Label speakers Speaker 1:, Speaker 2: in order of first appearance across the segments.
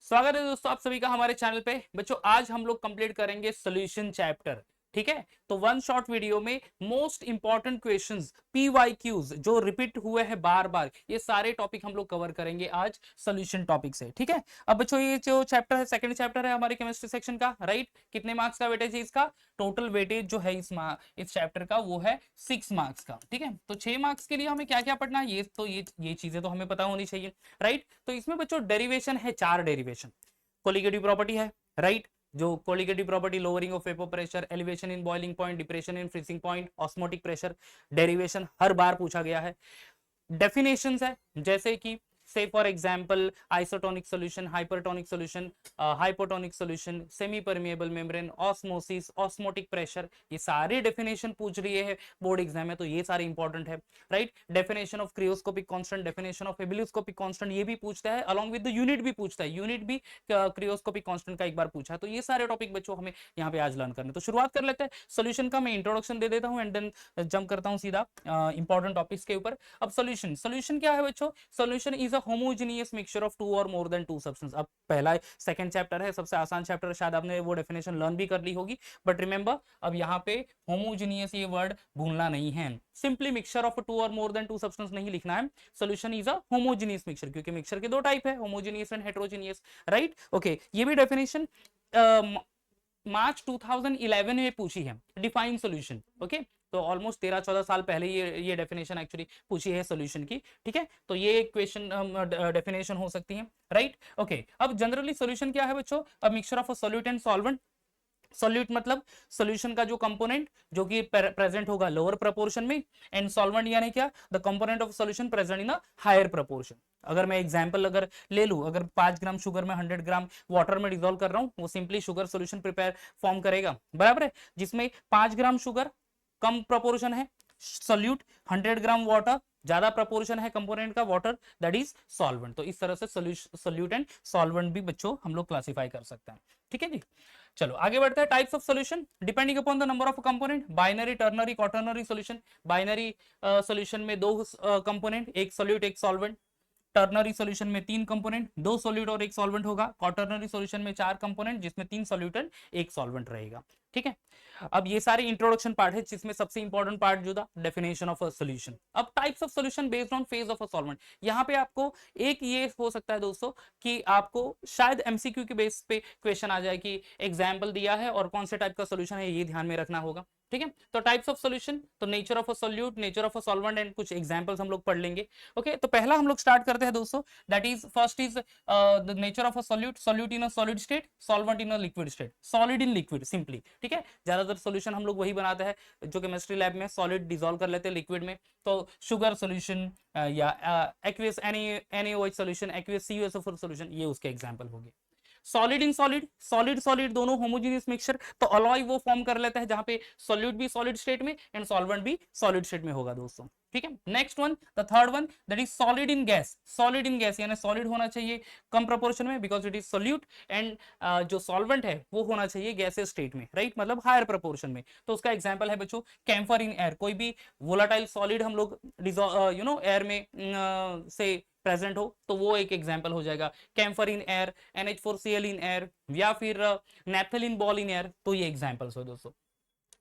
Speaker 1: स्वागत है दोस्तों आप सभी का हमारे चैनल पे। बच्चों आज हम लोग कंप्लीट करेंगे सॉल्यूशन चैप्टर। ठीक है, तो वन शॉट वीडियो में मोस्ट इंपॉर्टेंट क्वेश्चंस पीवाईक्यूज जो रिपीट हुए हैं बार बार, ये सारे टॉपिक हम लोग कवर करेंगे आज सॉल्यूशन टॉपिक से। ठीक है, अब बच्चों ये जो चैप्टर है सेकंड चैप्टर है हमारे केमिस्ट्री सेक्शन का, राइट। कितने मार्क्स का वेटेज है इसका? टोटल वेटेज जो है इस चैप्टर का वो है 6 मार्क्स का। ठीक है, तो 6 मार्क्स के लिए हमें क्या क्या पढ़ना है, ये चीजें तो हमें पता होनी चाहिए, राइट। तो इसमें बच्चों डेरिवेशन है, 4 डेरिवेशन। कोलिगेटिव प्रॉपर्टी है, राइट। जो colligative property, lowering of vapour pressure, elevation in boiling point, depression in freezing point, osmotic pressure, derivation हर बार पूछा गया है। डेफिनेशंस है, जैसे कि say for example isotonic solution, hypertonic solution, hypotonic solution, semi permeable membrane, osmosis, osmotic pressure, ये सारे डेफिनेशन पूछ रही है बोर्ड एग्जाम में, तो ये सारे इंपॉर्टेंट है, right. Definition of cryoscopic constant, definition of ebullioscopic constant, ये भी पूछता है, अलॉन्ग विद द यूनिट भी पूछता है, यूनिट भी क्रियोस्कोपिक कांस्टेंट का एक बार पूछा है। तो ये सारे टॉपिक बच्चों हमें यहाँ पे आज लर्न करने। तो शुरुआत कर लेते हैं सोल्यूशन का। मैं इंट्रोडक्शन दे देता हूँ एंड देन जंप करता हूँ सीधा इंपॉर्टेंट टॉपिक्स के ऊपर। अब सॉल्यूशन क्या है बच्चों? Solution is a homogeneous mixture of two और मोर देन टू सब्सटेंस। अब पहला सेकंड चैप्टर है, सबसे आसान चैप्टर है, शायद आपने वो डेफिनेशन लर्न भी कर ली होगी, बट रिमेंबर अब यहाँ पे होमोजेनियस ये वर्ड भूलना नहीं है। सिंपली मिक्सचर ऑफ टू और मोर देन टू सब्सटेंस नहीं लिखना है। Solution is a homogeneous mixture, क्योंकि मिक्सचर के दो टाइप है, homogeneous and heterogeneous, right. Okay, ये भी डेफिनेशन मार्च 2011 में पूछी है, डिफाइन सॉल्यूशन। ओके, तो ऑलमोस्ट 13-14 साल पहले ये डेफिनेशन एक्चुअली पूछी है सॉल्यूशन की। ठीक है, तो ये एक क्वेश्चन डेफिनेशन हो सकती है, राइट। ओके, अब जनरली सॉल्यूशन क्या है बच्चों? A mixture of a solute and solvent. Solute मतलब सॉल्यूशन का जो कंपोनेंट जो कि प्रेजेंट होगा लोअर प्रपोर्शन में, एंड सॉल्वेंट यानी क्या? The component of solution present in a higher proportion. अगर मैं एग्जांपल अगर ले लूं, अगर 5 ग्राम शुगर में 100 ग्राम वाटर में डिसॉल्व कर रहा हूं, वो simply sugar solution prepare form करेगा, बराबर है, जिसमें 5 ग्राम शुगर कम प्रपोर्शन है सॉल्यूट, 100 ग्राम वाटर ज्यादा प्रपोर्शन है कंपोनेंट का वाटर, दैट इज सॉल्वेंट। तो इस तरह से सॉल्यूट एंड सॉल्वेंट भी बच्चों हम लोग क्लासिफाई कर सकते हैं। ठीक है जी, चलो आगे बढ़ते हैं। Types of solution depending upon the number of component, binary, ternary, quaternary solution. Binary solution में दो कंपोनेंट, एक सॉल्यूट एक सॉल्वेंट। टर्नरी सॉल्यूशन में 3 कंपोनेंट, 2 सॉल्यूट और 1 सॉल्वेंट होगा। क्वाटर्नरी सॉल्यूशन में 4 कंपोनेंट, जिसमें 3 सॉल्यूट एंड 1 सॉल्वेंट रहेगा। ठीक है, अब ये सारे इंट्रोडक्शन पार्ट है, जिसमें सबसे इंपॉर्टेंट पार्ट जो था डेफिनेशन ऑफ अ सॉल्यूशन। अब types of solution based on phase of a solvent. यहाँ पे आपको एक ये हो सकता है दोस्तों कि आपको शायद एमसीक्यू के बेस पे क्वेश्चन आ जाए कि एग्जाम्पल दिया है और कौन से टाइप का सॉल्यूशन है, ये ध्यान में रखना होगा। ठीक है, तो टाइप्स ऑफ सॉल्यूशन, तो nature of a solute, nature of a solvent and कुछ एग्जांपल्स हम लोग पढ़ लेंगे। ओके, तो पहला हम लोग स्टार्ट करते हैं दोस्तों, that is first is the nature of a solute. Solute in a solid state, solvent in a liquid state, solid in liquid simply. ठीक है, ज्यादातर सॉल्यूशन हम लोग वही बनाते हैं जो केमिस्ट्री लैब में सॉलिड डिसॉल्व कर लेते हैं लिक्विड में। तो शुगर सॉल्यूशन या aqueous NaOH solution, aqueous CuSO4 solution, ये उसके एग्जांपल होंगे। Solid in solid, solid solid दोनों होमोजेनियस मिक्सचर, तो अलॉय वो फॉर्म कर लेता है जहां पे सॉल्यूट भी सॉलिड स्टेट में एंड सॉल्वेंट भी सॉलिड स्टेट में होगा दोस्तों। ठीक है, next one, the third one, that is solid in gas. Solid in gas यानी सॉलिड होना चाहिए कम प्रोपोर्शन में, because it is solute, and जो सॉल्वेंट है वो होना चाहिए गैसेस स्टेट में, राइट, मतलब हायर प्रोपोर्शन में। तो उसका एग्जांपल है बच्चों कैम्फर इन एयर। कोई भी वोलाटाइल सॉलिड हम लोग एयर में से प्रेजेंट हो तो वो एक एग्जांपल हो जाएगा camphor in air, NH4Cl in air, या फिर नैप्थेलिन बॉल इन एयर। तो ये एग्जांपल्स हो दोस्तों।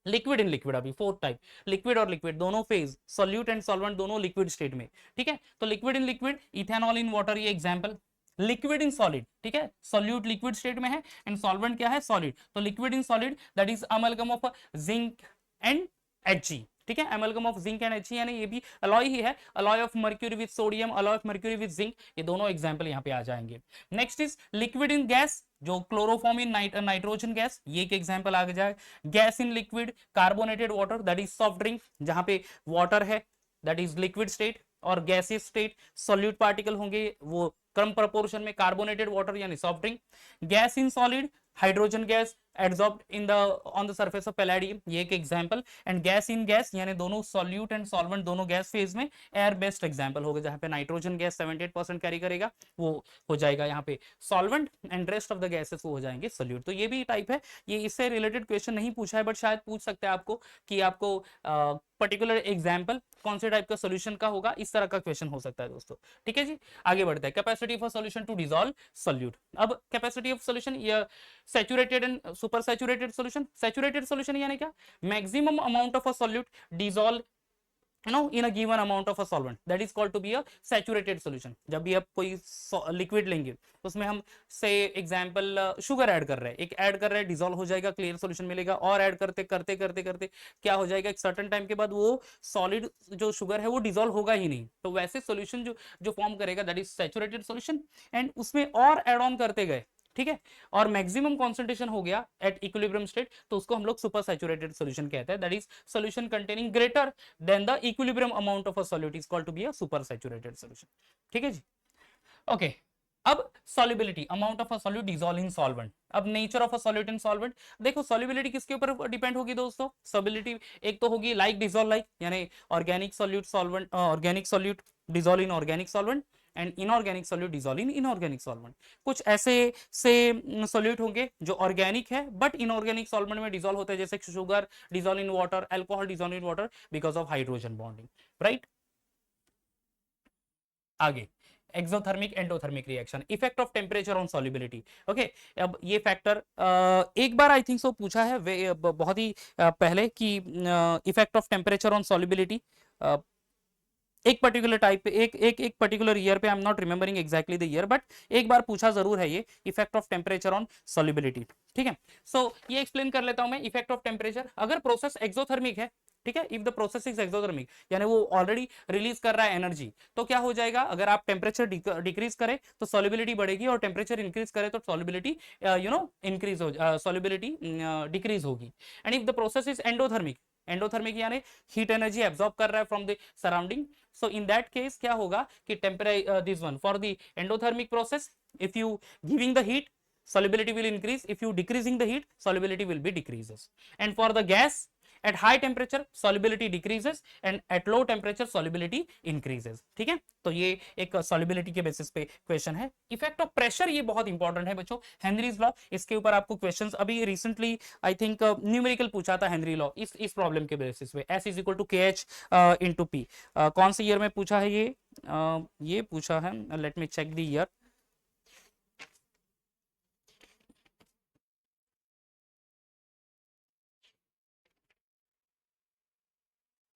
Speaker 1: लिक्विड इन लिक्विड, अभी फोर्थ टाइप, लिक्विड और लिक्विड दोनों फेज, सॉल्यूट एंड सॉल्वेंट दोनों लिक्विड स्टेट में। ठीक है, तो liquid in liquid, ethanol in water, ये एग्जांपल। लिक्विड इन सॉलिड, ठीक है, सॉल्यूट लिक्विड स्टेट में है एंड सॉल्वेंट क्या है? सॉलिड। तो liquid in solid that is amalgam of zinc and Hg। ठीक है, amalgam of zinc and Hg, यानी ये भी अलॉय ही है, alloy of mercury with sodium, alloy of mercury with zinc, ये दोनों एग्जांपल यहाँ पे आ जाएंगे। Next is liquid in gas, जो क्लोरोफॉर्म इन नाइट्रोजन गैस, ये एक एग्जांपल आ जाए। Gas in liquid, carbonated water that is soft drink, जहां पे वाटर है दैट इज लिक्विड स्टेट और गैसेस स्टेट सॉल्यूट पार्टिकल होंगे वो कम प्रोपोर्शन में, कार्बोनेटेड वाटर यानी soft drink. Gas in solid, hydrogen gas adsorbed in the on the surface of palladium, ये एक example. And gas in gas यानी दोनों solute and solvent दोनों गैस फेज में, एयर बेस्ड एग्जांपल होगा, जहां पे नाइट्रोजन गैस 78% कैरी करेगा, वो हो जाएगा यहाँ पे solvent, and rest of the gases वो हो जाएंगे सॉल्यूट। तो ये भी टाइप है, ये इससे रिलेटेड क्वेश्चन नहीं पूछा है बट शायद पूछ सकते हैं आपको कि आपको पर्टिकुलर एग्जाम्पल कौन से टाइप का सोल्यूशन का होगा, इस तरह का क्वेश्चन हो सकता है दोस्तों। ठीक है जी, आगे बढ़ते हैं। Capacity of solution to dissolve solute. अब कैपेसिटी ऑफ सोल्यूशन, या saturated and super saturated solution. Saturated solution यानी क्या, maximum amount of a solute dissolve in a given amount of a solvent, that is called to be a saturated solution। जब भी आप कोई liquid लेंगे तो उसमें हम से एग्जांपल शुगर ऐड कर रहे हैं, एक ऐड कर रहे हैं, डिसॉल्व हो जाएगा, क्लियर सॉल्यूशन मिलेगा, और ऐड करते करते करते करते क्या हो जाएगा, एक सर्टेन टाइम के बाद वो सॉलिड जो शुगर है वो डिसॉल्व होगा ही नहीं, तो वैसे सॉल्यूशन जो जो फॉर्म करेगा that is saturated solution. And उसमें और ऐड ऑन करते गए, ठीक है, और मैक्सिमम कॉन्सेंट्रेशन हो गया एट इक्विलिब्रियम स्टेट, तो उसको हम लोग सुपर सैचुरेटेड सॉल्यूशन कहते हैं, that is solution containing greater than the equilibrium amount of a solute is called to be a super saturated solution. ठीक है जी, ओके। अब solubility, amount of a solute dissolve in solvent. अब nature of a solute in solvent, देखो solubility किसके ऊपर depend होगी दोस्तों, सॉल्युबिलिटी एक तो होगी लाइक डिसॉल्व लाइक, यानी organic solute solvent, organic solute dissolve in organic solvent, and inorganic solute dissolve in inorganic solvent. कुछ ऐसे से सॉल्यूट होंगे जो ऑर्गेनिक है बट इनऑर्गेनिक सॉल्वेंट में डिसॉल्व होते हैं, जैसे sugar dissolve in water, alcohol dissolve in water because of hydrogen bonding, right. आगे exothermic endothermic reaction, effect of temperature on solubility. Okay, अब ये फैक्टर एक बार आई थिंक सो पूछा है बहुत ही पहले कि effect of temperature on solubility एक पर्टिकुलर टाइप पे, एक पर्टिकुलर ईयर पे, I am not remembering exactly the year, but एक बार पूछा जरूर है ये, effect of temperature on solubility. ठीक है, सो ये एक्सप्लेन कर लेता हूं मैं। इफेक्ट ऑफ टेम्परेचर, अगर प्रोसेस एक्सोथर्मिक है, ठीक है, if the process is exothermic यानी वो ऑलरेडी रिलीज कर रहा है एनर्जी, तो क्या हो जाएगा, अगर आप टेम्परेचर डिक्रीज करें तो सॉल्युबिलिटी बढ़ेगी, और टेम्परेचर इंक्रीज करें तो सॉल्युबिलिटी इंक्रीज हो, सॉल्युबिलिटी डिक्रीज होगी। And if the process is endothermic, endothermic यानी हीट एनर्जी एब्जॉर्ब कर रहा है from the surrounding, so in that case क्या होगा कि temperature this one for the endothermic process, if you giving the heat solubility will increase, if you decreasing the heat solubility will be decreases, and for the gas at high temperature solubility decreases and at low temperature solubility increases। ठीक है, तो ये एक solubility के basis पे question है। Effect of pressure, ये बहुत इंपॉर्टेंट है बच्चों, हेनरीज लॉ, इसके ऊपर आपको क्वेश्चंस अभी रिसेंटली आई थिंक न्यूमेरिकल पूछा था, हेनरी लॉ, इस प्रॉब्लम के बेसिस पे, S is equal to K H into P. कौन से ईयर में पूछा है ये पूछा है, let me check the year.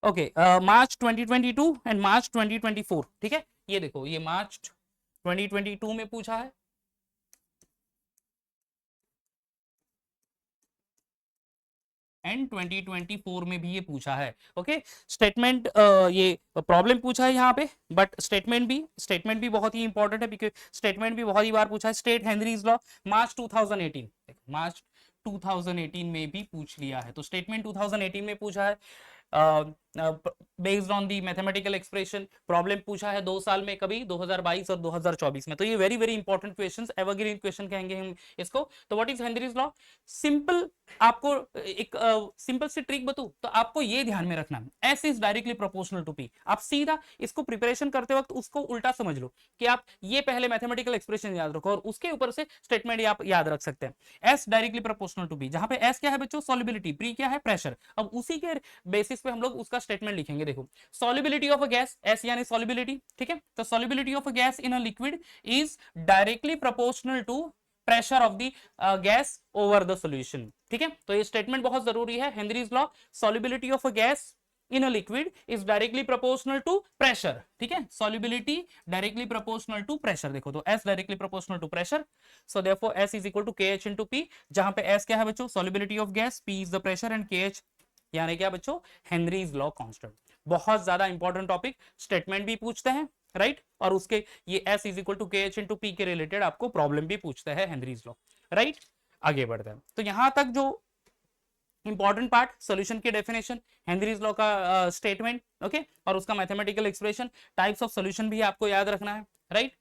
Speaker 1: Okay, March 2022 and March 2024। ठीक है, ये देखो, ये मार्च 2022 में पूछा है, एंड 2024 में भी ये पूछा है। ओके, स्टेटमेंट, ये प्रॉब्लम पूछा है यहाँ पे, बट स्टेटमेंट भी बहुत ही इंपॉर्टेंट है, बिकॉज स्टेटमेंट भी बहुत ही बार पूछा है। स्टेट हेनरीज लॉ, मार्च 2018, मार्च 2018 में भी पूछ लिया है, तो स्टेटमेंट 2018 में पूछा है, based on the mathematical expression. Problem पूछा है 2 साल में, कभी 2022 और 2024 में, तो ये very very important questions, evergreen question कहेंगे हम इसको। तो what is Henry's law, simple, आपको एक सिंपल सी ट्रिक बताऊं तो आपको ये ध्यान में रखना, S is directly proportional to P. आप सीधा इसको प्रिपरेशन करते वक्त उसको उल्टा समझ लो कि आप ये पहले मैथमेटिकल एक्सप्रेशन याद रखो और उसके ऊपर से स्टेटमेंट आप याद रख सकते हैं। S directly proportional to P, जहां पे एस क्या है बच्चों, सॉल्युबिलिटी, पी क्या है, प्रेशर। अब उसी के बेसिस पे हम लोग उसका स्टेटमेंट लिखेंगे। देखो, solubility of a gas, S यानी सॉल्युबिलिटी, ठीक है, तो solubility of a gas in a liquid is directly proportional to pressure of the gas over the solution. ठीक है, तो ये स्टेटमेंट बहुत जरूरी है, Henry's law, solubility of a gas in a liquid is directly proportional to pressure। ठीक है, solubility directly proportional to pressure। देखो, तो S directly proportional to pressure, so therefore S is equal to KH into P, जहां पे S क्या है बच्चों, solubility of gas, P is the pressure and KH यानी क्या बच्चों, हेनरीज लॉ कांस्टेंट। बहुत ज्यादा इंपॉर्टेंट टॉपिक, स्टेटमेंट भी पूछते हैं, राइट, और उसके ये S is equal to K H into P के रिलेटेड आपको प्रॉब्लम भी पूछता है हेनरीज लॉ, राइट। आगे बढ़ते हैं, तो यहां तक जो इंपॉर्टेंट पार्ट, सॉल्यूशन की डेफिनेशन, हेनरीज लॉ का स्टेटमेंट, ओके, और उसका mathematical expression, types of solution भी आपको याद रखना है, राइट।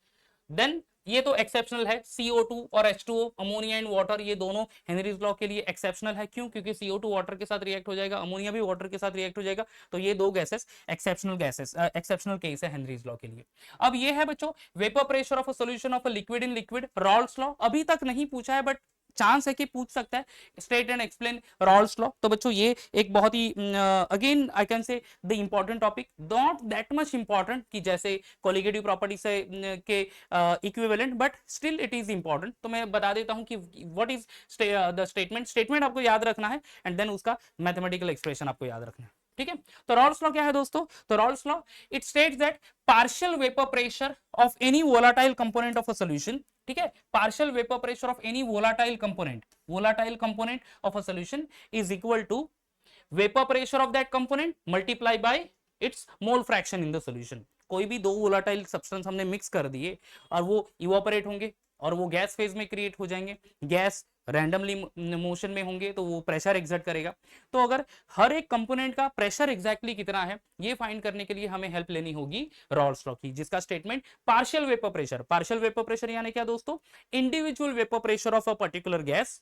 Speaker 1: देन ये तो एक्सेप्शनल है, CO2 और H2O, अमोनिया एंड वाटर, ये दोनों हेनरीज लॉ के लिए एक्सेप्शनल है। क्यों? क्योंकि CO2 वाटर के साथ रिएक्ट हो जाएगा, अमोनिया भी वाटर के साथ रिएक्ट हो जाएगा, तो ये दो गैसेस एक्सेप्शनल केस है हेनरीज लॉ के लिए। अब ये है बच्चों, vapour pressure of a solution of a liquid in liquid, Rawls law, अभी तक नहीं पूछा है बट चांस है कि पूछ सकता है state and explain Raoult's law. तो बच्चों ये एक बहुत ही again I can say the important topic, not that much important कि जैसे कोलिगेटिव प्रॉपर्टी से के equivalent, but still it is important. तो मैं बता देता हूं कि what is the statement. Statement आपको याद रखना है एंड देन उसका मैथमेटिकल एक्सप्रेशन आपको याद रखना है, ठीक है। तो रॉल्स लॉ क्या है दोस्तों? तो Raoult's law it states that partial vapour pressure of any volatile component of a solution, ठीक है, partial vapour pressure of any volatile component of a solution is equal to vapour pressure of that component multiply by its mole fraction in the solution. कोई भी दो volatile substance हमने mix कर दिए और वो इवापोरेट होंगे और वो गैस फेज में क्रिएट हो जाएंगे, गैस रैंडमली मोशन में होंगे तो वो प्रेशर एग्जर्ट करेगा। तो अगर हर एक कंपोनेंट का प्रेशर एग्जैक्टली कितना है ये फाइंड करने के लिए हमें हेल्प लेनी होगी रॉल्स लॉ की, जिसका स्टेटमेंट पार्शियल वेपर प्रेशर यानी क्या दोस्तों? Individual vapour pressure of a particular gas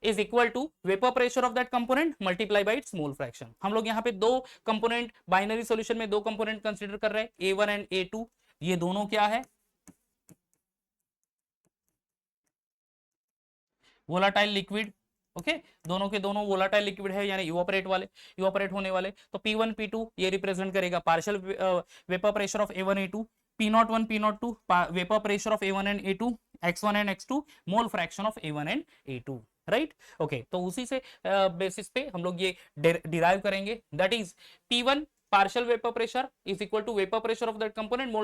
Speaker 1: is equal to vapour pressure of that component multiply by its mole fraction. हम लोग यहाँ पे दो कंपोनेंट, बाइनरी सॉल्यूशन में दो कंपोनेंट कंसीडर कर रहे हैं, A1 एंड A2। ये दोनों क्या है? वोलाटाइल लिक्विड, ओके, दोनों के दोनों वोलाटाइल लिक्विड है यानी इवापोरेट होने वाले। तो P1 P2 ये रिप्रेजेंट करेगा partial vapour pressure of A1 A2, P01 P02 vapour pressure of A1 and A2, X1 and X2 mole fraction of A1 and A2, right. Okay, तो उसी से बेसिस पे हम लोग ये डिराइव करेंगे, that is P1 partial vapor pressure is equal to vapor pressure of that component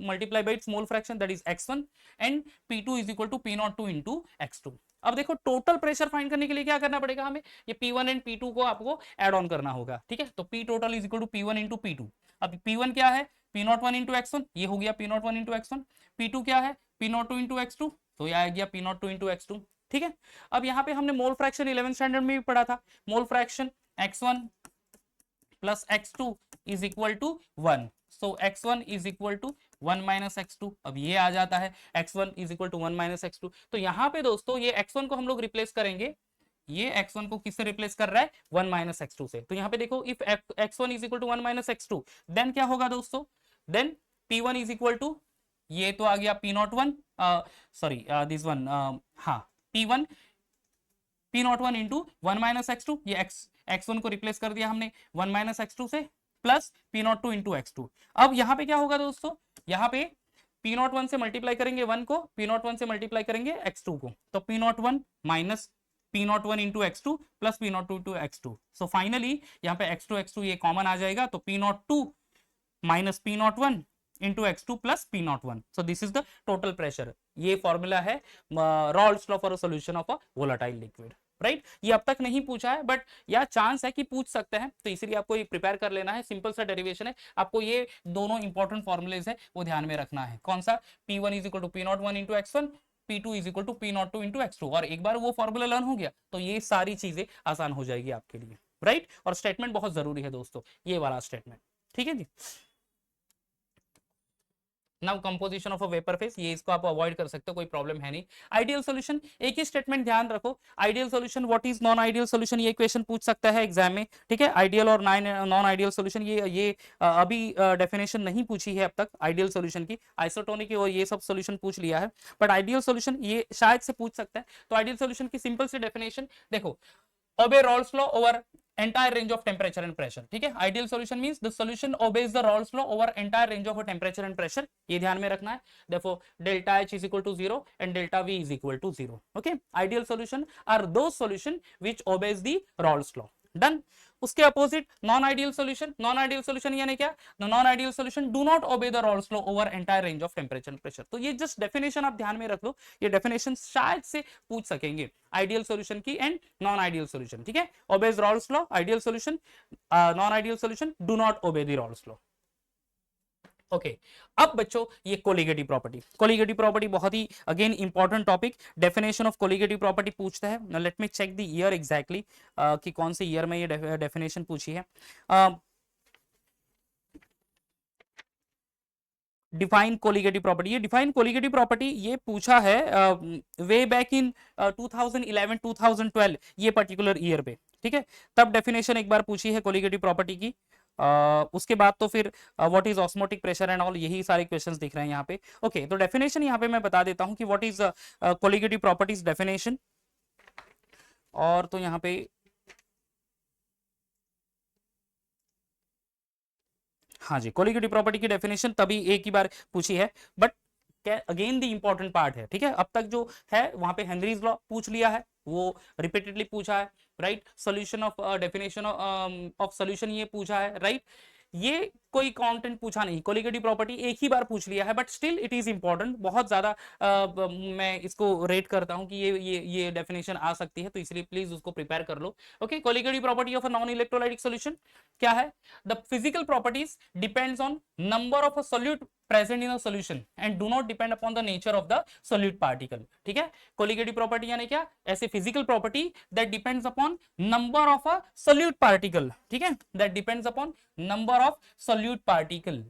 Speaker 1: multiplied by its mole fraction, that is x1, and P2 is equal to P02 into x2। अब देखो total pressure find करने के लिए क्या करना पड़ेगा हमें? ये P1 एंड P2 को आपको ऐड ऑन करना होगा, ठीक है। तो P total is equal to P1 into P2। अब P1 क्या है? P01 इंटू x1, ये हो गया P01 इंटू x1। P2 क्या है? P02 इंटू x2, तो ये आ गया P02 इंटू x2, ठीक है। अब यहाँ पे हमने मोल फ्रैक्शन 11th स्टैंडर्ड में भी पढ़ा था, mole fraction x1 plus x2 is equal to 1, so x1 is equal to 1 minus x2। अब ये आ जाता है x1 is equal to 1 minus x2। तो यहाँ पे दोस्तों ये x1 को हम लोग रिप्लेस करेंगे, ये x1 को किससे रिप्लेस कर रहा है? 1 माइनस x2 से। तो यहाँ पे देखो if x1 is equal to 1 minus x2 then क्या होगा दोस्तों? Then P1 is equal to, ये तो आ गया P01, सॉरी दिस वन, हाँ P1 P01 into 1 minus x2, ये x1 को रिप्लेस कर दिया हमने 1 माइनस x2 से, प्लस P02 इंटू x2। अब यहाँ पे क्या होगा दोस्तों? यहाँ पे P01 से मल्टीप्लाई करेंगे 1 को, P01 से मल्टीप्लाई करेंगे x2 को, तो P01 minus P01 into x2 plus P02 into x2। So finally यहाँ पे x2 ये कॉमन आ जाएगा, तो P02 minus P01 into x2 plus P01। So this is the total pressure. ये फॉर्मूला है Rawls law for a solution of a volatile liquid, right. ये अब तक नहीं पूछा है बट या चांस है कि पूछ सकते हैं, तो इसलिए आपको ये प्रिपेयर कर लेना है। सिंपल सा डेरिवेशन है, आपको ये दोनों इंपॉर्टेंट फॉर्मुलेज है वो ध्यान में रखना है। कौन सा? P1 is equal to P01 into x1, P2 is equal to P02 into x2। और एक बार वो फॉर्मूला लर्न हो गया तो ये सारी चीजें आसान हो जाएगी आपके लिए, राइट। और स्टेटमेंट बहुत जरूरी है दोस्तों, ये वाला स्टेटमेंट, ठीक है जी। Now composition of a vapour phase, ये इसको आप अवॉइड कर सकते हो, कोई प्रॉब्लम है नहीं। आइडियल सॉल्यूशन, एक ही स्टेटमेंट ध्यान रखो, ideal solution what is non ideal solution, ये क्वेश्चन पूछ सकता है एग्जाम में, ठीक है। आइडियल और नॉन आइडियल सॉल्यूशन, ये अभी डेफिनेशन नहीं पूछी है अब तक आइडियल सॉल्यूशन की, आइसोटोनिक और ये सब सॉल्यूशन पूछ लिया है, बट आइडियल सॉल्यूशन ये शायद से पूछ सकता है। तो आइडियल सॉल्यूशन की सिंपल सी डेफिनेशन देखो, obey Raoult's law over entire range of temperature and pressure, ठीक है। Ideal solution means the solution obeys the Raoult's law over entire range of a temperature and pressure, ये ध्यान में रखना है। therefore delta H is equal to 0 and delta V is equal to 0, okay। ideal solution are those solution which obeys the Raoult's law, done. उसके opposite non ideal solution यानी क्या? Non ideal solution do not obey the Raoult's law over entire range of temperature and pressure. तो ये just definition आप ध्यान में रख लो, ये डेफिनेशन शायद से पूछ सकेंगे आइडियल सॉल्यूशन की एंड नॉन आइडियल सॉल्यूशन, ठीक है। Obeys Raoult's law ideal solution, non ideal solution do not obey the Raoult's law, okay. अब बच्चों ये कोलिगेटिव प्रॉपर्टी बहुत ही again important topic, definition of colligative property पूछता है। Let me check the year exactly कि कौन से ईयर में ये डेफिनेशन पूछी है। डिफाइन कोलिगेटिव प्रॉपर्टी, ये डिफाइन कोलिगेटिव प्रॉपर्टी ये पूछा है वे बैक इन 2011-2012 ये पर्टिकुलर ईयर पे, ठीक है। तब डेफिनेशन एक बार पूछी है कोलिगेटिव प्रॉपर्टी की। उसके बाद तो फिर what is osmotic pressure and all, यही सारे क्वेश्चंस दिख रहे हैं यहाँ पे। ओके, तो डेफिनेशन यहाँ पे मैं बता देता हूँ कि what is colligative properties definition. और तो यहाँ पे हाँ जी, कोलिगेटिव प्रॉपर्टी की डेफिनेशन तभी एक ही बार पूछी है, but again the important part है, ठीक है। अब तक जो है वहां पे हेनरीज लॉ पूछ लिया है, वो रिपीटेडली पूछा है, right. Solution of definition of solution ये पूछा है, राइट। ये कोई कंटेंट पूछा नहीं, कोलिगेटिव प्रॉपर्टी एक ही बार पूछ लिया है, but still it is important, बहुत ज्यादा मैं इसको रेट करता हूं कि ये डेफिनेशन आ सकती है, तो इसलिए प्लीज उसको प्रिपेयर कर लो। Okay, colligative property of a non electrolytic solution क्या है? The physical properties depends on number of a solute present in a solution and do not depend upon the nature of the solute particle, ठीक है। Colligative property यानी क्या? ऐसे physical property that depends upon number of a solute particle, ठीक है, that depends upon number of solute particle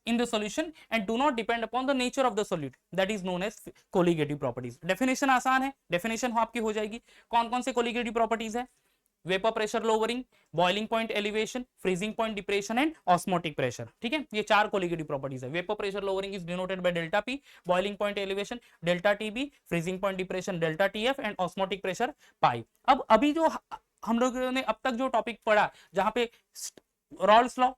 Speaker 1: in the solution and do not depend upon the nature of the solute, that is known as colligative properties। Definition आसान है, definition आपकी हो जाएगी। कौन कौन से कोलिगेटिव प्रॉपर्टीज है? Vapour pressure lowering, boiling point elevation, freezing point depression and osmotic pressure, ठीक है। ये चार कोलिगेटिव प्रॉपर्टीज है। Vapour pressure lowering is denoted by delta P, boiling point elevation delta TB, freezing point depression delta TF and osmotic pressure pi. अब अभी जो हम लोगों ने अब तक जो टॉपिक पढ़ा, जहां पे Rawls law,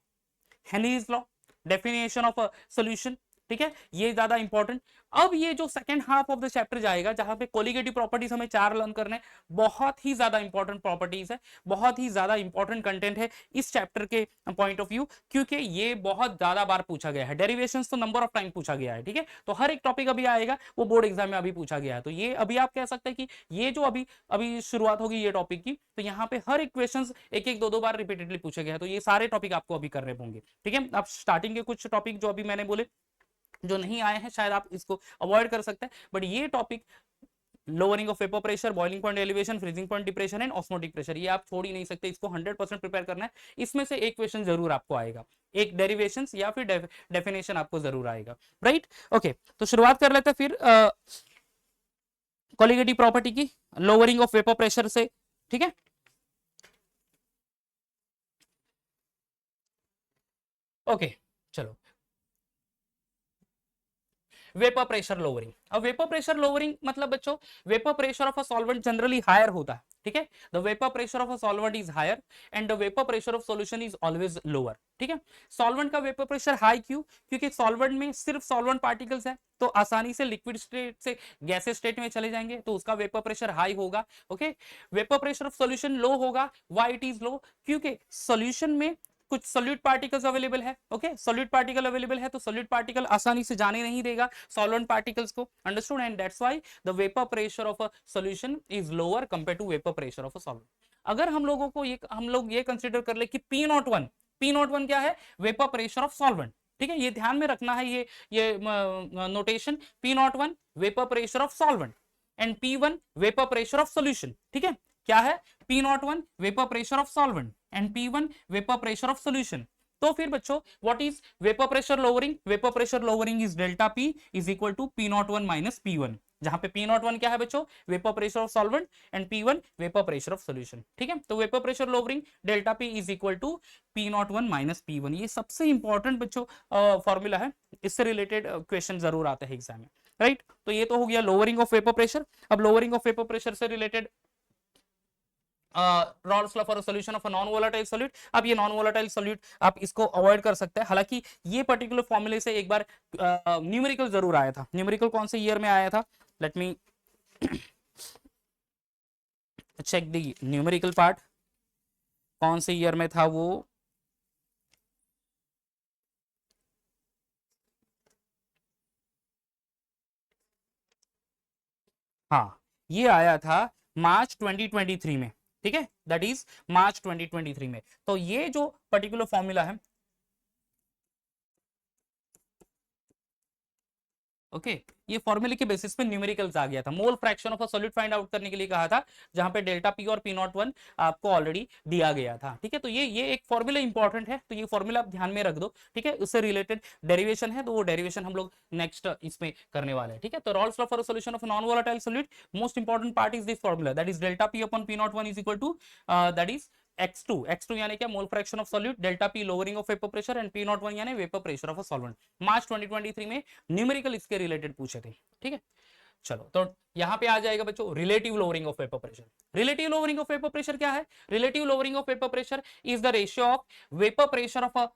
Speaker 1: Henry's law, definition of solution, ठीक है, ये ज्यादा इंपॉर्टेंट। अब ये जो second half of the chapter जाएगा, जहां पे कोलिगेटिव प्रॉपर्टीज हमें चार लर्न करने, बहुत ही ज्यादा इंपॉर्टेंट प्रॉपर्टीज है, बहुत ही ज्यादा इंपॉर्टेंट कंटेंट है इस चैप्टर के पॉइंट ऑफ व्यू, क्योंकि ये बहुत ज्यादा बार पूछा गया है। डेरिवेशंस तो नंबर ऑफ टाइम पूछा गया है, ठीक है। तो हर एक टॉपिक अभी आएगा, वो बोर्ड एग्जाम में अभी पूछा गया है। तो ये अभी आप कह सकते हैं कि ये जो अभी अभी शुरुआत होगी ये टॉपिक की, तो यहाँ पे हर एक क्वेश्चन एक एक दो बार रिपीटेडली पूछे गए हैं। तो ये सारे टॉपिक आपको अभी करने होंगे, ठीक है। आप स्टार्टिंग के कुछ टॉपिक जो अभी मैंने बोले जो नहीं आए हैं, शायद आप इसको अवॉइड कर सकते हैं, बट ये topic lowering of vapour pressure, boiling point elevation, freezing point depression and osmotic pressure, ये आप छोड़ ही नहीं सकते, इसको 100% प्रिपेयर करना है। इसमें से एक क्वेश्चन जरूर आपको आएगा, एक डेरिवेशंस या फिर डेफिनेशन आपको जरूर आएगा, राइट। ओके, तो शुरुआत कर लेते हैं फिर कोलिगेटिव प्रॉपर्टी की, लोअरिंग ऑफ वेपर प्रेशर से, ठीक है। ओके, चलो, वेपर प्रेशर लोअरिंग। अब वेपर प्रेशर लोअरिंग मतलब बच्चों, vapour pressure of a solvent generally higher होता है, ठीक है। The vapour pressure of a solvent is higher and the vapour pressure of solution is always lower, ठीक है। सॉल्वेंट का वेपर प्रेशर हाई क्यों? क्योंकि सॉल्वेंट में सिर्फ सॉल्वेंट पार्टिकल्स है, तो आसानी से लिक्विड स्टेट से गैसेस स्टेट में चले जाएंगे, तो उसका वेपर प्रेशर हाई होगा। Okay, vapour pressure of solution low होगा। Why it is low? क्योंकि सॉल्यूशन में कुछ सॉल्यूट पार्टिकल्स अवेलेबल है। ओके, सॉल्यूट पार्टिकल अवेलेबल है, तो सॉल्यूट पार्टिकल आसानी से जाने नहीं देगा सॉल्वेंट पार्टिकल्स को, understood. And that's why the vapour pressure of a solution is lower compare to vapour pressure of a solvent. अगर हम लोग ये कंसीडर कर ले कि P01, P01 क्या है? वेपर प्रेशर ऑफ सॉल्वेंट, ठीक है। ये ध्यान में रखना है, ये notation, P01 vapour pressure of solvent and P1 vapour pressure of solution, ठीक है। क्या है? P01 vapour pressure of solvent and P1 vapour pressure of solution. तो फिर बच्चों, what is vapour pressure lowering? Vapour pressure lowering is delta P is equal to P01 minus P1, जहां पे P01 क्या है बच्चों? Vapour pressure of solvent and P1 vapour pressure of solution, ठीक है। तो vapour pressure lowering delta P is equal to P01 minus P1, ये सबसे इंपॉर्टेंट बच्चों फॉर्मूला है, इससे रिलेटेड क्वेश्चन जरूर आते हैं एग्जाम में, राइट। तो ये तो हो गया लोअरिंग ऑफ वेपर प्रेशर। अब लोअरिंग ऑफ वेपर प्रेशर से related Rawls law for solution of a non volatile solute. अब ये नॉन वोलेटाइल सॉल्यूट आप इसको अवॉइड कर सकते हैं, हालांकि ये पर्टिकुलर फॉर्मूले से एक बार न्यूमेरिकल जरूर आया था। न्यूमेरिकल कौन से ईयर में आया था? Let me check the numerical part, कौन से ईयर में था वो। हाँ, ये आया था मार्च 2023 में, ठीक है, दैट इज मार्च 2023 में। तो ये जो पर्टिकुलर फॉर्मूला है, ओके, ये फॉर्मूले के बेसिस पे न्यूमेरिकल्स आ गया था। Mole fraction of a solute find out करने के लिए कहा था, जहां पे डेल्टा पी और P01 आपको ऑलरेडी दिया गया था, ठीक है। तो ये एक फॉर्मूला इंपॉर्टेंट है, तो ये फॉर्मूला आप ध्यान में रख दो, ठीक है। उससे रिलेटेड डेरिवेशन है, तो वो डेरिवेशन हम लोग नेक्स्ट इसमें करने वाले हैं, ठीक है। तो Raoult's law for solution of non volatile solute, most important part is this formula, that is delta P upon P01 is equal to that is x2 यानी क्या, mole fraction of solute, delta P lowering of vapour pressure and P not one यानी vapour pressure of a solvent. March 2023 में numerical इसके related पूछे थे, ठीक है। चलो तो यहां पे आ जाएगा बच्चों relative lowering of vapour pressure. Relative lowering of vapour pressure क्या है? Relative lowering of vapour pressure is the ratio of vapour pressure of a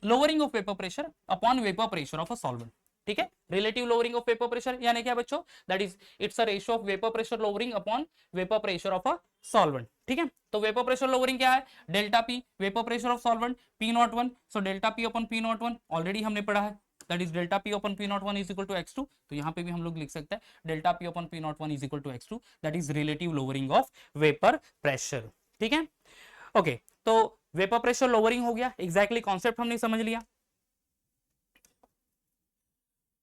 Speaker 1: lowering of vapour pressure upon vapour pressure of a solvent, ठीक है। Relative lowering of vapour pressure यानी क्या बच्चों, that is it's a ratio of vapour pressure lowering upon vapour pressure of a solvent, ठीक है। तो vapour pressure lowering क्या है? Delta P vapour pressure of solvent P not one, so delta P upon P not one already हमने पढ़ा है, that is delta P upon P not one is equal to x2। तो यहाँ पे भी हम लोग लिख सकते हैं delta P upon P not one is equal to x2, that is relative lowering of vapour pressure, ठीक है। ओके, तो वेपर प्रेशर लोअरिंग हो गया, एग्जैक्टली कॉन्सेप्ट हमने समझ लिया।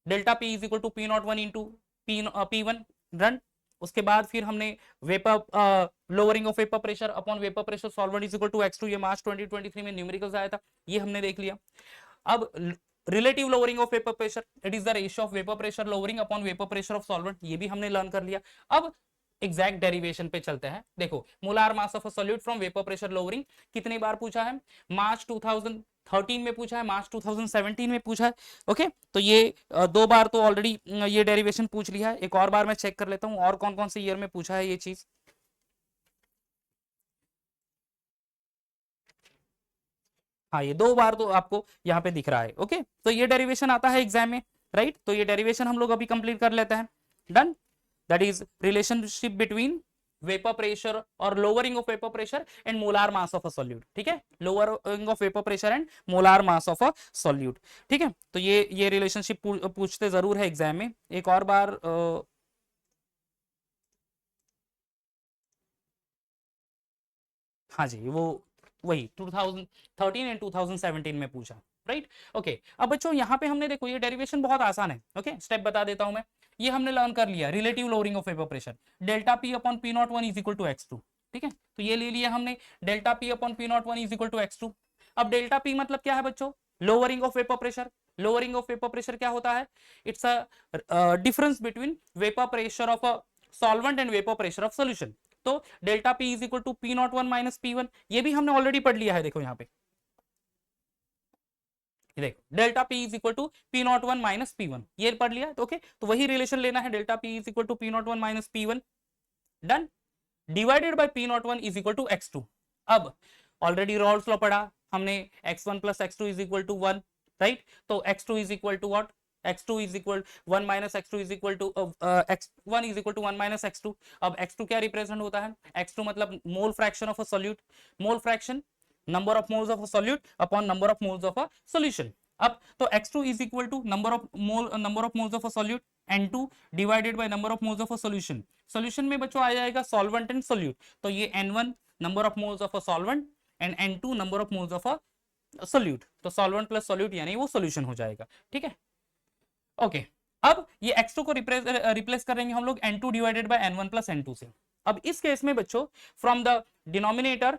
Speaker 1: Delta P is equal to P not one into P one run. उसके बाद फिर हमने vapour lowering of vapour pressure upon vapour pressure solvent is equal to x2, ये मार्च 2023 में न्यूमेरिकल्स आया था, ये हमने देख लिया। अब relative lowering of vapour pressure, it is the ratio of vapour pressure lowering upon vapour pressure of solvent, ये भी हमने लर्न कर लिया। अब एग्जैक्ट डेरिवेशन पे चलते हैं। देखो, molar mass of a solute from vapour pressure lowering कितनी बार पूछा है? मार्च 2013 में पूछा है, मार्च 2017 में पूछा है। ओके, तो ये दो बार तो ऑलरेडी ये डेरिवेशन पूछ लिया है। एक और बार मैं चेक कर लेता हूं और कौन कौन से ईयर में पूछा है ये चीज। हाँ, ये दो बार तो आपको यहाँ पे दिख रहा है। ओके, तो ये डेरिवेशन आता है एग्जाम में, राइट। तो ये डेरिवेशन हम लोग अभी कंप्लीट कर लेते हैं। Done. That is relationship between vapour pressure और lowering of vapour pressure and molar mass of a solute, ठीक है। Lowering of vapour pressure and molar mass of a solute, ठीक है। तो ये रिलेशनशिप पूछते जरूर है एग्जाम में। एक और बार हाँ जी, वो वही 2013 एंड 2017 में पूछा, राइट। ओके, अब बच्चों यहाँ पे हमने देखो ये डेरिवेशन बहुत आसान है। ओके, स्टेप बता देता हूं मैं। ये हमने लर्न कर लिया, relative lowering of vapour pressure, delta P upon P not one is equal to x2, ठीक है। तो ये ले लिया हमने, delta P upon P not one is equal to x2। अब डेल्टा पी मतलब क्या है बच्चों? Lowering of vapour pressure. Lowering of vapour pressure क्या होता है? It's a difference between vapour pressure of a solvent and vapour pressure of solution. तो delta P is equal to P not one minus P one, ये भी हमने already पढ़ लिया है। देखो यहाँ पे, देखो delta P is equal to P not one minus P one, ये पढ़ लिया। तो ओके, तो वही रिलेशन लेना है, delta P is equal to P not one minus P one, done, divided by P not one is equal to x two. अब already Raoult's law पढ़ा हमने, x one plus x two is equal to one, right. तो x two is equal to what? x2 is equal 1 minus x2 is equal to x1 is equal to 1 minus x2। अब x2 क्या represent होता है? x2 मतलब मोल fraction of a solute, mole fraction number of moles of a solute upon number of moles of a solution. अब तो x2 is equal to number of moles of a solute n2 divided by number of moles of a solution. Solution में बच्चों आ जाएगा solvent and solute, तो ये n1 number of moles of a solvent and n2 number of moles of a solute. तो solvent plus solute यानी वो solution हो जाएगा, ठीक है। ओके, अब ये x2 को रिप्लेस करेंगे हम लोग n2 divided by n1 plus n2 से। अब इस केस में बच्चों फ्रॉम द डिनोमिनेटर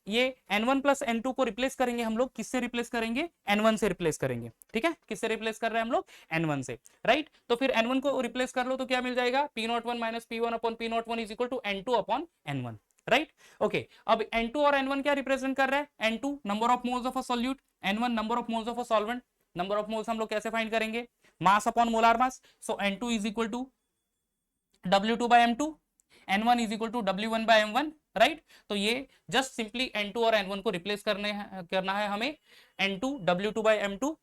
Speaker 1: ये n1 प्लस n2 को रिप्लेस करेंगे हम लोग, किससे रिप्लेस करेंगे? n1 से रिप्लेस करेंगे, ठीक है। किससे रिप्लेस कर रहे हैं हम लोग? n1 से, राइट। तो फिर n1 को रिप्लेस कर लो तो क्या मिल जाएगा? p not one minus p one upon p not one is equal to n2 upon n1, right. Okay, अब n2 और n1 क्या रिप्रेजेंट कर रहा है? n2 number of moles of a solute, n1 number of moles of a solvent. Number of moles हम लोग कैसे find करेंगे? Mass upon molar mass. So n2 is equal to W2 by M2, N1 is equal to W1 by M1, right. तो ये just simply N2 और N1 को replace करना है हमें, N2 W2 by M2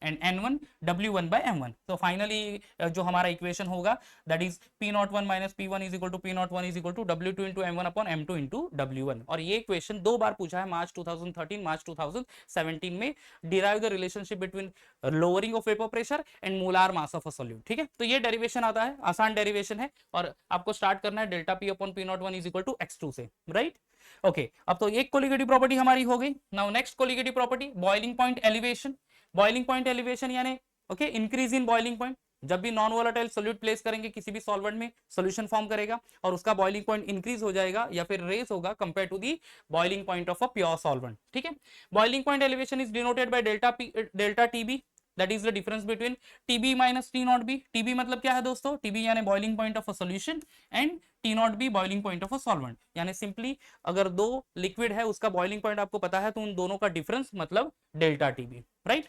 Speaker 1: and n1 w1 by m1। तो finally जो हमारा इक्वेशन होगा that is p not one minus p one is equal to p not one is equal to w2 into m1 upon m2 into w1। और ये equation दो बार पूछा है, मार्च 2013, मार्च 2017 में। Derive the relationship between lowering of vapour pressure and molar mass of a solute, ठीक है। तो ये डेरिवेशन आता है, आसान डेरिवेशन है, और आपको स्टार्ट करना है delta p upon p not one is equal to x2 से, राइट। ओके, अब तो एक कोलिगेटिव प्रॉपर्टी हमारी हो गई। Now next colligative property, boiling point elevation. Boiling point elevation यानी okay increase in boiling point. जब भी नॉन वोलेटाइल सॉल्यूट प्लेस करेंगे किसी भी सॉल्वेंट में, सॉल्यूशन फॉर्म करेगा और उसका बॉइलिंग पॉइंट इंक्रीज हो जाएगा या फिर रेस होगा compare to the boiling point of a pure solvent, ठीक है। Boiling point elevation is denoted by delta TB, that is the difference between TB minus T not B. TB मतलब क्या है दोस्तों, टीबी यानी boiling point of a solution and T not B boiling point of a solvent. यानी simply अगर दो liquid है उसका बॉइलिंग पॉइंट आपको पता है तो उन दोनों का डिफरेंस मतलब डेल्टा टीबी, राइट।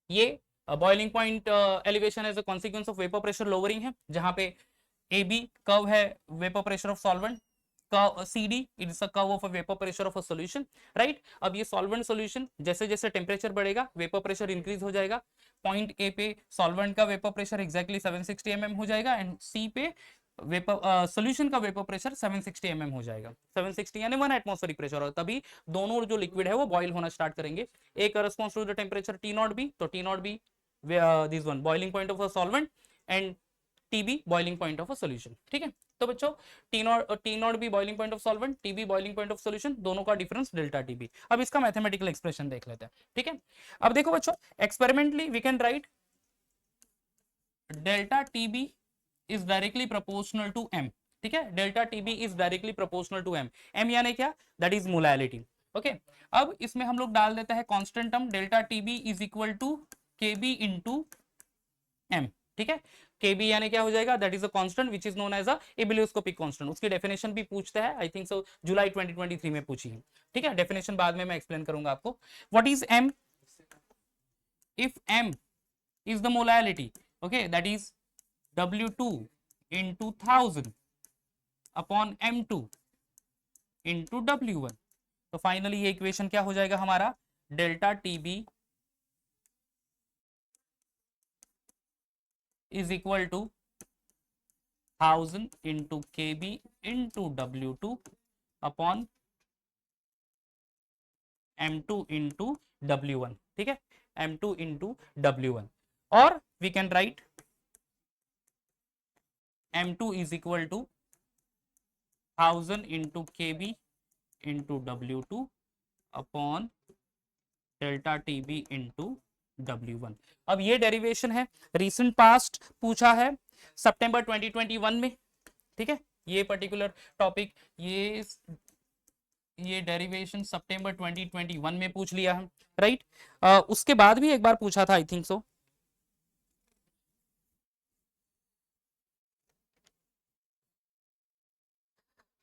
Speaker 1: ये boiling point elevation as a consequence of vapour pressure lowering है, जहां पे ए बी कर्व है vapour pressure of solvent, CD it is a curve of a vapor pressure of a solution, right। अब ये solvent solution जैसे जैसे temperature बढ़ेगा vapour pressure increase हो जाएगा। पॉइंट ए पे सॉल्वेंट का वेपर प्रेशर एक्जैक्टली 760 mm हो जाएगा एंड सी पे वेपर सॉल्यूशन का वेपर प्रेशर 760 mm हो जाएगा। 760 यानी 1 एटमॉस्फेरिक प्रेशर, और तभी दोनों जो लिक्विड है वो बॉईल होना स्टार्ट करेंगे। A corresponds to the temperature T not B, तो T not B this one boiling point of a solvent and TB boiling point of a solution, ठीक है। तो बच्चों T not B boiling point of solvent, TB boiling point of solution, दोनों का difference delta TB. अब इसका mathematical expression देख लेते हैं, ठीक है। अब देखो बच्चों experimentally we can write delta TB is directly proportional to M, ठीक है। Delta TB is directly proportional to M. M यानी क्या, दैट इज मोलैलिटी, ओके। अब इसमें हम लोग डाल देते हैं constant term delta TB is equal to K B into M, ठीक है। Kb यानी क्या हो जाएगा, that is a constant which is known as a ebullioscopic constant. उसकी डेफिनेशन भी पूछता है, आई थिंक सो जुलाई 2023 में पूछी है, ठीक है। डेफिनेशन बाद में मैं एक्सप्लेन करूंगा आपको। What is m? If m is the molality, okay, that is W2 into 1000 upon M2 into W1, तो फाइनली ये इक्वेशन क्या हो जाएगा हमारा, delta TB is equal to 1000 into KB into W2 upon M2 into W1, ठीक है, M2 into W1। और we can write M2 is equal to 1000 into KB into W2 upon delta TB into W1। अब ये derivation है, recent past पूछा है सितंबर 2021 में, ठीक है। ये पर्टिकुलर टॉपिक ये डेरिवेशन सितंबर 2021 में पूछ लिया है, राइट। उसके बाद भी एक बार पूछा था, आई थिंक सो।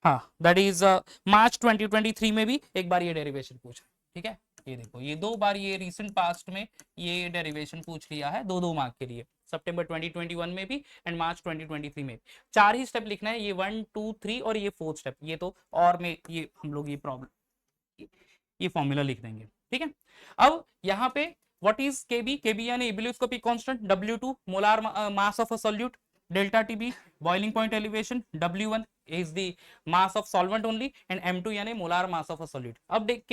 Speaker 1: हाँ, दैट इज मार्च 2023 में भी एक बार ये डेरिवेशन पूछा, ठीक है। ये देखो ये दो बार ये रीसेंट पास्ट में ये डेरिवेशन पूछ लिया है, दो मार्क के लिए, सितंबर 2021 में भी एंड मार्च 2023 में। चार ही स्टेप लिखना है, ये 1 2 3 और ये 4th स्टेप, ये तो और में ये हम लोग ये प्रॉब्लम ये फॉर्मूला लिख देंगे, ठीक है। अब यहाँ पे व्हाट इज केबी, केबी यानी ebullioscopic constant, W2 molar mass of a solute, delta TB boiling point elevation, W1 is the mass of solvent only and M2 यानी molar mass of a solute. अब देख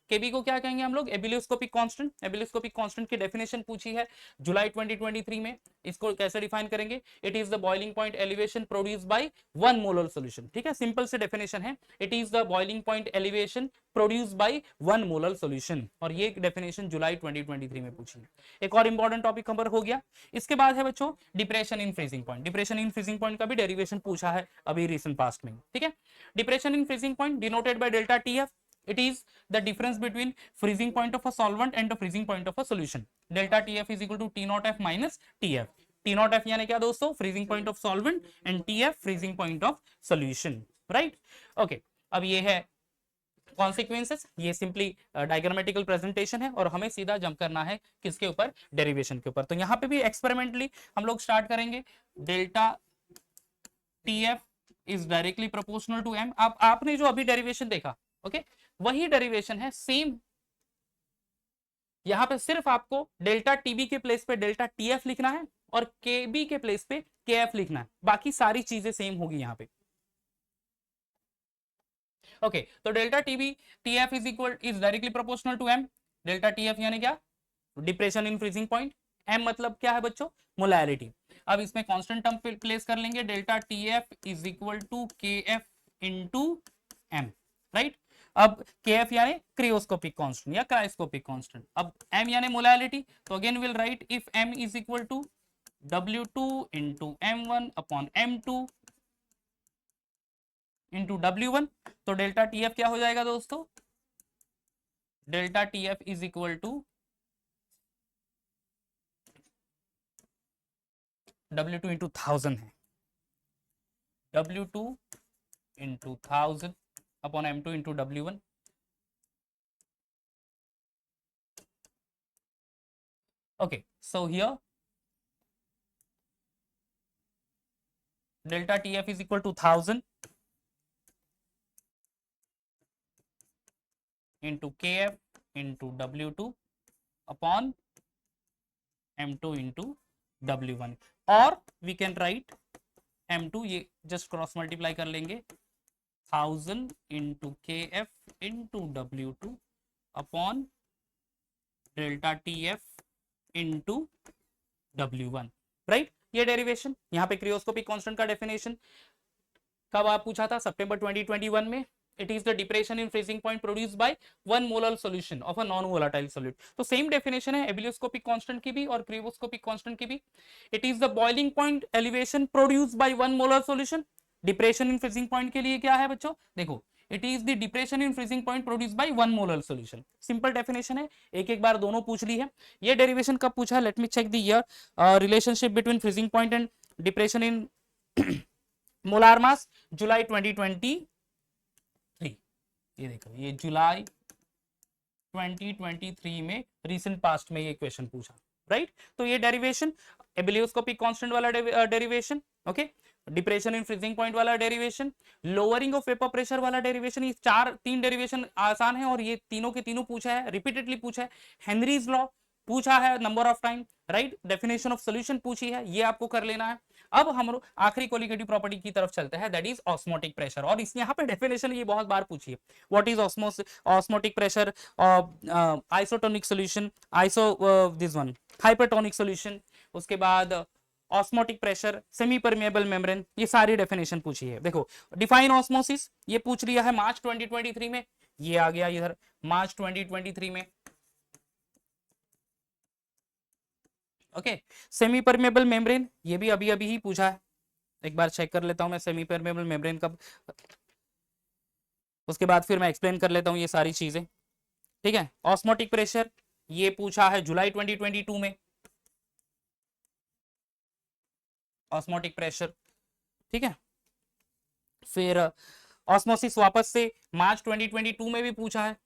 Speaker 1: केबी को क्या कहेंगे हम लोग, एबिलियोस्कोपिक constant. एबिलियोस्कोपिक constant की डेफिनेशन पूछी है जुलाई 2023 में, इसको कैसे डिफाइन करेंगे, it is the boiling point elevation produced by 1 molar solution, ठीक है। सिंपल से डेफिनेशन है, it is the boiling point elevation produced by 1 molar solution, और ये डेफिनेशन जुलाई 2023 में पूछी है। एक और इंपॉर्टेंट टॉपिक कवर हो गया। इसके बाद है बच्चों depression in freezing point. Depression in freezing point का भी डेरिवेशन पूछा है अभी रिसेंट पास्ट में, ठीक है। Depression in freezing point denoted by delta TF, it is the difference between freezing point of a solvent and the freezing point of a solution. Delta TF is equal to T naught F minus TF. T naught F यानी क्या दोस्तों, freezing point of solvent and TF freezing point of solution, right? Okay, अब ये है consequences, ये simply diagrammatical presentation है और हमें सीधा जंप करना है किसके ऊपर, डेरिवेशन के ऊपर। तो यहाँ पे भी एक्सपेरिमेंटली हम लोग स्टार्ट करेंगे, delta TF is directly proportional to M। आपने जो अभी डेरिवेशन देखा, ओके, वही डेरिवेशन है सेम। यहां पे सिर्फ आपको डेल्टा TB के प्लेस पे डेल्टा TF लिखना है और KB के प्लेस पे KF लिखना है, बाकी सारी चीजें सेम होगी यहाँ पे, ओके। तो delta TF is directly proportional to M। Delta TF यानी क्या, depression in freezing point, M मतलब क्या है बच्चों, मोलैरिटी। अब इसमें कांस्टेंट टर्म प्लेस कर लेंगे, delta TF is equal to KF into M, right. अब KF यानी क्रियोस्कोपिक कांस्टेंट या क्रायोस्कोपिक कांस्टेंट। अब M यानी मोलैलिटी, तो again will write if M is equal to W2 into M1 upon M2 into W1, तो delta TF क्या हो जाएगा दोस्तों, delta TF is equal to W2 into 1000 है, W2 into 1000 upon M2 into W1। Okay, so here delta TF is equal to 1000 into KF into W2 upon M2 into W1, और we can write M2, ये just cross multiply कर लेंगे, 1000 into KF into W2 upon delta TF into W1, right. ये derivation यहाँ पे क्रियोस्कोपिक constant का definition कब आप पूछा था, सितंबर 2021 में। It is the depression in freezing point produced by 1 molar solution of a non volatile solute. तो सेम डेफिनेशन है एबिलियोस्कोपिक कांस्टेंट की भी और क्रियोस्कोपिक कांस्टेंट की भी। It is the boiling point elevation produced by 1 molar solution. Depression in freezing point के लिए क्या है बच्चों, देखो, it is the depression in freezing point produced by 1 molar solution. Simple definition है, एक एक बार दोनों पूछ ली है। ये डेरिवेशन कब पूछा है, let me check the year. Relationship between freezing point and depression in molar mass, July 2023। ये देखो, ये जुलाई 2023 में रीसेंट पास्ट में ये क्वेश्चन पूछा, राइट। तो ये डेरिवेशन एबिलियोस्कोपिक कांस्टेंट वाला derivation, okay, depression in freezing point वाला derivation, lowering of vapour pressure वाला डेरिवेशन, ये तीन डेरिवेशन आसान है और ये तीनों के तीनों पूछा है, रिपीटेडली पूछा है। हेनरीज लॉ पूछा है number of time, right. Definition of solution पूछी है, ये आपको कर लेना है। अब हम आखिरी कोलिगेटिव प्रॉपर्टी की तरफ चलते हैं, दैट इज ऑस्मोटिक प्रेशर। और इस यहाँ पे डेफिनेशन ये बहुत बार पूछी है, what is osmotic pressure, isotonic solution, this one hypertonic solution, उसके बाद osmotic pressure, semi permeable membrane, ये सारी डेफिनेशन पूछी है। देखो, डिफाइन ऑस्मोसिस ये पूछ लिया है मार्च 2023 में, ये आ गया इधर मार्च 2023 में, ओके। सेमी परमेबल मेम्ब्रेन ये भी अभी अभी ही पूछा है, एक बार चेक कर लेता हूं मैं सेमी परमेबल मेम्ब्रेन कब, उसके बाद फिर मैं एक्सप्लेन कर लेता हूं ये सारी चीजें, ठीक है। ऑस्मोटिक प्रेशर ये पूछा है जुलाई 2022 में, ऑस्मोटिक प्रेशर, ठीक है। फिर ऑस्मोसिस वापस से मार्च 2022 में भी पूछा है,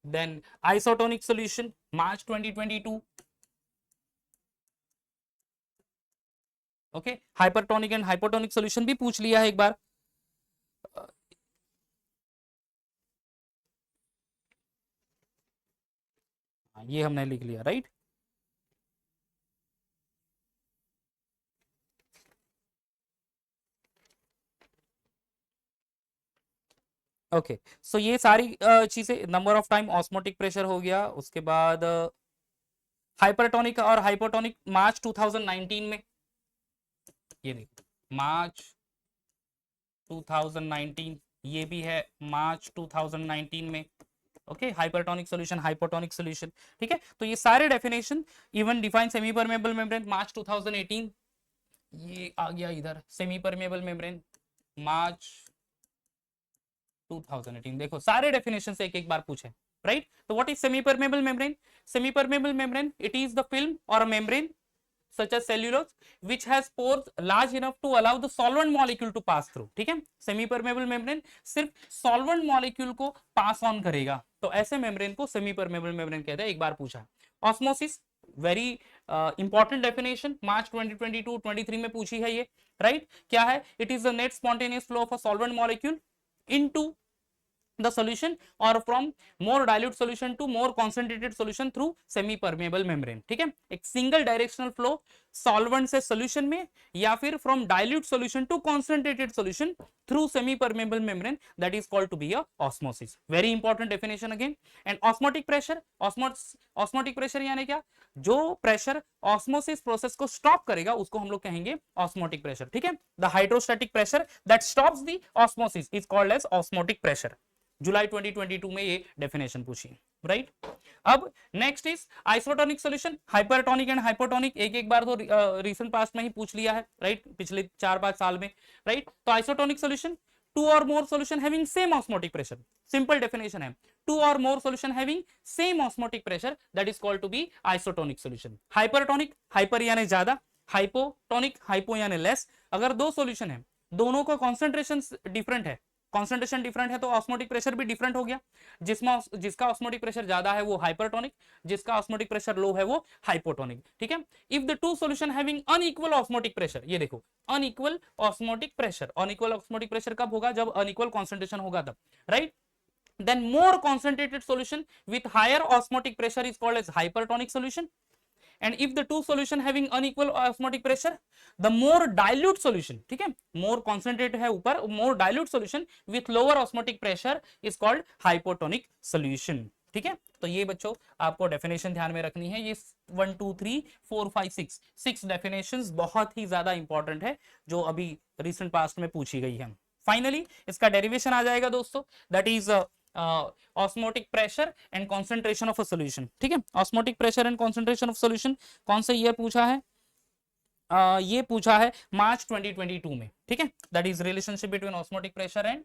Speaker 1: then isotonic solution March 2022, okay. Hypertonic and hypotonic solution भी पूछ लिया है एक बार, ये हमने लिख लिया, राइट। ओके, सो ये सारी चीजें, number of time, osmotic pressure हो गया, उसके बाद हाइपरटोनिक और हाइपोटोनिक मार्च 2019 में, ये देखो मार्च 2019, ये भी है मार्च 2019 में, okay. Hypertonic solution, hypotonic solution, ठीक है। तो ये सारे definition, even define semi permeable membrane March 2018, ये आ गया इधर सेमी परमेबल मेम्ब्रेन मार्च 2018। देखो सारे डेफिनेशन से एक एक बार पूछे, राइट। तो what is semi permeable membrane? Semi permeable membrane, it is the film और a membrane such as cellulose which has pores large enough to allow the solvent molecule to pass through, ठीक है। Semi permeable membrane सिर्फ solvent molecule को pass on करेगा, तो ऐसे membrane को semi permeable membrane कहते हैं, एक बार पूछा। ऑस्मोसिस, वेरी इंपॉर्टेंट डेफिनेशन, मार्च 2022-23 में पूछी है ये, राइट। क्या है? It is the net spontaneous flow of a solvent molecule into the solution or from more dilute solution to more concentrated solution through semi permeable membrane, ठीक है। एक single directional flow solvent से solution में या फिर from dilute solution to concentrated solution through semi permeable membrane, that is called to be a osmosis. Very important definition again. And osmotic pressure, osmotic pressure यानी क्या? जो pressure osmosis process को stop करेगा उसको हम लोग कहेंगे ऑस्मोटिक प्रेशर, ठीक है। The hydrostatic pressure that stops the osmosis is called as osmotic pressure. July 2022 में ये डेफिनेशन पूछी, राइट। अब next is isotonic solution, hypertonic and hypotonic, एक एक बार तो रीसेंट पास्ट में ही पूछ लिया है, राइट, पिछले 4-5 साल में, राइट। तो आइसोटोनिक सॉल्यूशन टू और more solution having same osmotic pressure, simple definition है, टू और more solution having same osmotic pressure that is called to be isotonic solution. Hypertonic, hyper यानी ज्यादा, हाइपोटोनिक, हाइपो यानी लेस। अगर दो solution है, दोनों का कॉन्सेंट्रेशन डिफरेंट है, कॉन्सेंट्रेशन डिफरेंट है तो ऑस्मोटिक प्रेशर भी डिफरेंट हो गया। जिसका ऑस्मोटिक प्रेशर ज्यादा है वो हाइपरटोनिक, जिसका ऑस्मोटिक प्रेशर लो है वो हाइपोटोनिक, ठीक है। If the two solution having unequal osmotic pressure, ये देखो unequal osmotic pressure, unequal osmotic pressure कब होगा, जब अनइक्वल कॉन्सेंट्रेशन होगा तब, right. then more concentrated solution with higher osmotic pressure is called as hypertonic solution, and if the two solution having unequal osmotic pressure, the more dilute solution, ठीक है, more concentrated है ऊपर, more dilute solution with lower osmotic pressure is called hypotonic solution, ठीक है। तो ये बच्चों आपको डेफिनेशन ध्यान में रखनी है, ये 1 2 3 4 5 6 डेफिनेशंस बहुत ही ज्यादा इंपॉर्टेंट है जो अभी रिसेंट पास्ट में पूछी गई है। फाइनली इसका डेरिवेशन आ जाएगा दोस्तों, that is osmotic pressure and concentration of a solution, ठीक है। Osmotic pressure and concentration of solution कौन सा ईयर पूछा है, ये पूछा है मार्च 2022 में, ठीक है। That is relationship between osmotic pressure and,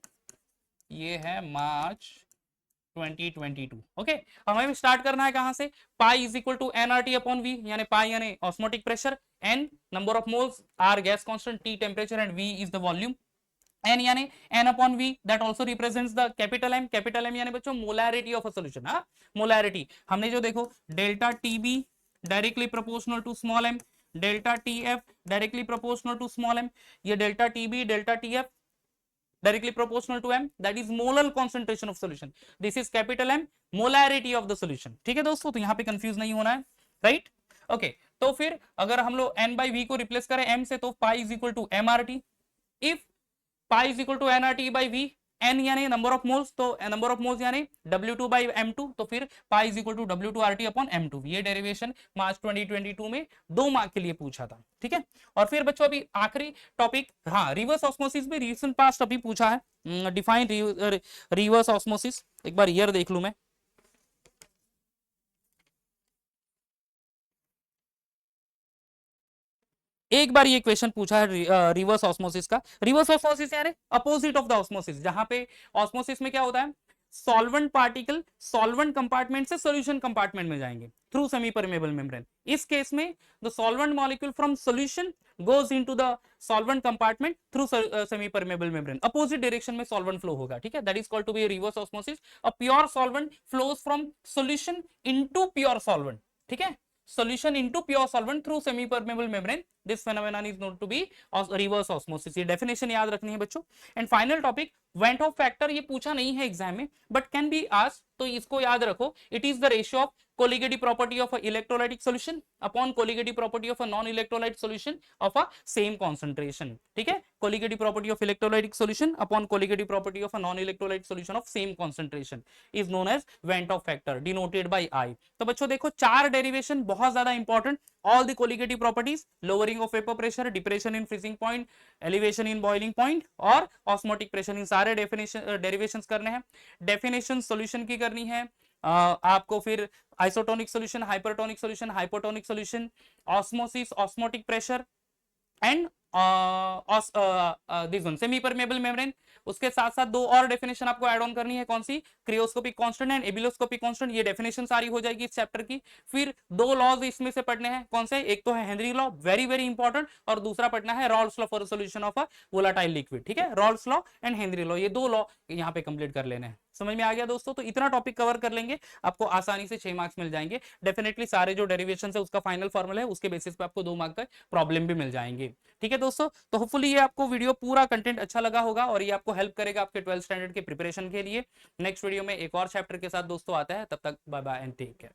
Speaker 1: ये है मार्च 2022, ओके। हमें स्टार्ट करना है कहां से, pi is equal to nRT upon v, यानी पाई यानी osmotic pressure, n number of moles, r gas constant, t temperature and v is the volume, n यानी n upon v that also represents the capital M, capital M यानी बच्चों molarity of a solution, हाँ molarity। हमने जो देखो delta TB directly proportional to small m, delta TF directly proportional to small m, ये delta TB delta TF directly proportional to m, that is molar concentration of solution, this is capital M molarity of the solution, ठीक है दोस्तों। तो यहाँ पे confuse नहीं होना है, राइट, ओके। तो फिर अगर हम लोग n by v को रिप्लेस करें m से, तो pi is equal to mRT, if pi is equal to nRT by v, n यानी नंबर ऑफ मोल्स, तो नंबर ऑफ मोल्स यानी W2 by M2, तो फिर pi is equal to W2 RT upon M2। ये derivation मार्च 2022 में 2 mark के लिए पूछा था, ठीक है। और फिर बच्चों अभी आखिरी टॉपिक, हाँ रिवर्स ऑस्मोसिस भी रिसेंट पास्ट अभी पूछा है, डिफाइन रिवर्स ऑस्मोसिस, एक बार ईयर देख लूं मैं, एक बार ये क्वेश्चन पूछा है रिवर्स ऑस्मोसिस का। रिवर्स ऑस्मोसिस यानी अपोजिट ऑफ द ऑस्मोसिस, जहां पे ऑस्मोसिस में क्या होता है, सॉल्वेंट पार्टिकल सॉल्वेंट कंपार्टमेंट से सॉल्यूशन कंपार्टमेंट में जाएंगे थ्रू सेमी परमेबल मेम्ब्रेन। इस केस में the solvent molecule from solution goes into the solvent compartment through semi permeable membrane, opposite direction में सॉल्वेंट फ्लो होगा, ठीक है। That is called to be reverse osmosis. A pure solvent flows from solution into pure solvent, ठीक है, solution into pure solvent through semi permeable membrane, this phenomenon is known to be reverse osmosis। ये definition याद रखनी है बच्चों। And final topic went of factor, ये पूछा नहीं है एग्जाम में बट कैन बी आस्क्ड, तो इसको याद रखो, it is the ratio of colligative property of a electrolytic solution upon colligative property of a non electrolyte solution of a same concentration, ठीक है। colligative property of electrolytic solution upon colligative property of a non electrolyte solution of same concentration is known as Van't Hoff factor denoted by I। तो बच्चों देखो 4 derivation बहुत ज्यादा important, all the colligative properties, lowering of vapor pressure, depression in freezing point, elevation in boiling point और osmotic pressure, इन सारे derivations करने हैं। Definition solution की करनी है आपको, फिर isotonic solution, hypertonic solution, hypotonic solution, osmosis, osmotic pressure and this one semi permeable membrane. उसके साथ साथ 2 और डेफिनेशन आपको ऐड ऑन करनी है, कौन सी, क्रियोस्कोपिक कांस्टेंट एंड एबिलोस्कोपिक कांस्टेंट, ये डेफिनेशन सारी हो जाएगी इस चैप्टर की। फिर 2 लॉज इसमें से पढ़ने हैं, कौन से, एक तो है Henry law, very very important, और दूसरा पढ़ना है Rawls law for solution of a volatile liquid, ठीक है। Rawls law and Henry law, ये 2 लॉ यहाँ पे कंप्लीट कर लेने हैं। समझ में आ गया दोस्तों, तो इतना टॉपिक कवर कर लेंगे, आपको आसानी से 6 मार्क्स मिल जाएंगे। डेफिनेटली सारे जो डेरिवेशन है उसका फाइनल फॉर्मूला है, उसके बेसिस पे आपको 2 मार्क्स का प्रॉब्लम भी मिल जाएंगे, ठीक है दोस्तों। तो होपफुली ये आपको वीडियो पूरा कंटेंट अच्छा लगा होगा और ये आपको हेल्प करेगा आपके 12th स्टैंडर्ड के प्रिपरेशन के लिए। नेक्स्ट वीडियो में एक और चैप्टर के साथ दोस्तों आता है, तब तक bye bye and take care.